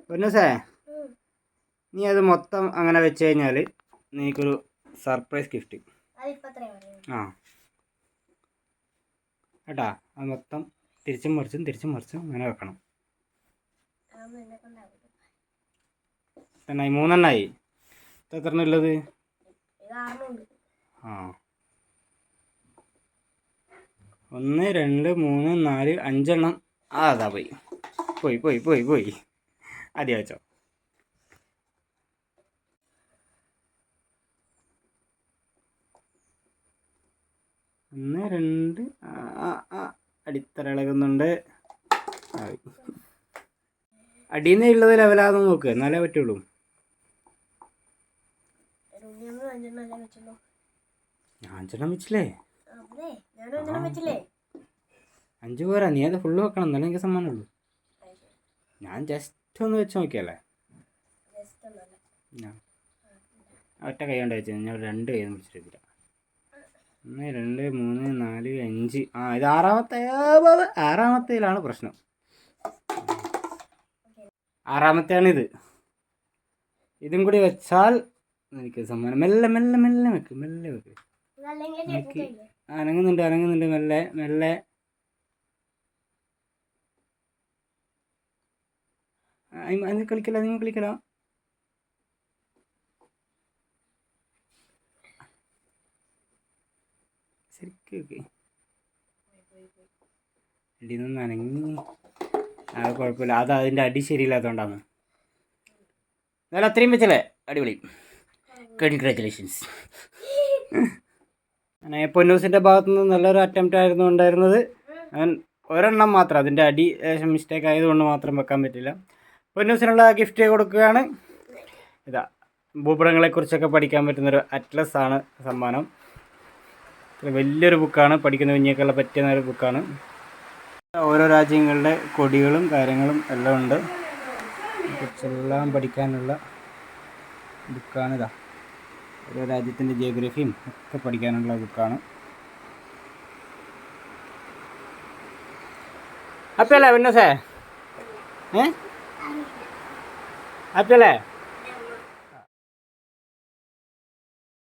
പൊന്നൂസേ, നീ അത് മൊത്തം അങ്ങനെ വെച്ച് കഴിഞ്ഞാൽ നീക്കൊരു സർപ്രൈസ് ഗിഫ്റ്റ്. ആ കേട്ടാ, അത് മൊത്തം തിരിച്ചും മറിച്ചും അങ്ങനെ വെക്കണം. എണ്ണായി 3 എണ്ണായി. എത്ര ഉള്ളത്? ആ 1 2 3 4 5 എണ്ണം. അതാ പോയി അതി വെച്ചോ. ഒന്ന് 2 അടിത്തറ ഇളകുന്നുണ്ട്. അടിയിൽ നിന്ന് ഉള്ളത് ലെവലാന്ന് നോക്ക്, എന്നാലേ പറ്റുള്ളൂ. 5 എണ്ണം വെച്ചില്ലേ? 5 പോരാ, നീ അത് ഫുള്ള് വെക്കണം, എന്നാലും എനിക്ക് സമ്മാനമുള്ളൂ. ഞാൻ ജസ്റ്റ് ഒന്ന് വെച്ച് നോക്കിയല്ലേ. ഒറ്റ കൈ കൊണ്ട് വെച്ചു, ഞാൻ 2 കൈ പിടിച്ചിട്ടില്ല. 1 2 3 4 5. ഇത് ആറാമത്തേലാണ് പ്രശ്നം. 6-മത്തെയാണിത്. ഇതും കൂടി വെച്ചാൽ എനിക്ക് സമ്മാനം. മെല്ലെ വെക്ക്. അനങ്ങുന്നുണ്ട് മെല്ലെ. നിങ്ങൾ കളിക്കല. ശരിക്കും അടിയിൽ അനങ്ങി. അത് കുഴപ്പമില്ല, അത് അതിൻ്റെ അടി ശരിയില്ലാത്തതുകൊണ്ടാണ്. എന്നാലും അത്രയും വെച്ചല്ലേ, അടിപൊളി. കൺഗ്രാറ്റുലേഷൻസ്. പൊന്നൂസിൻ്റെ ഭാഗത്തുനിന്ന് നല്ലൊരു അറ്റംപ്റ്റ് ആയിരുന്നു ഉണ്ടായിരുന്നത്. ഞാൻ ഒരെണ്ണം മാത്രം, അതിൻ്റെ അടി മിസ്റ്റേക്ക് ആയതുകൊണ്ട് മാത്രം വെക്കാൻ പറ്റില്ല. പൊന്നൂസിനുള്ള ഗിഫ്റ്റ് കൊടുക്കുകയാണ്. ഇതാ, ഭൂപടങ്ങളെക്കുറിച്ചൊക്കെ പഠിക്കാൻ പറ്റുന്നൊരു അറ്റ്ലസ് ആണ് സമ്മാനം. വലിയൊരു ബുക്കാണ്, പഠിക്കുന്ന കുഞ്ഞിയൊക്കെയുള്ള പറ്റുന്ന ഒരു ബുക്കാണ്. ഓരോ രാജ്യങ്ങളുടെ കൊടികളും കാര്യങ്ങളും എല്ലാം ഉണ്ട്, കുറിച്ചെല്ലാം പഠിക്കാനുള്ള ബുക്കാണിതാ. ഓരോ രാജ്യത്തിൻ്റെ ജിയോഗ്രഫിയും ഒക്കെ പഠിക്കാനുള്ള ബുക്കാണ്. ഹാപ്പിയല്ലേ പൊന്നൂസേ? ഹാപ്പിയല്ലേ?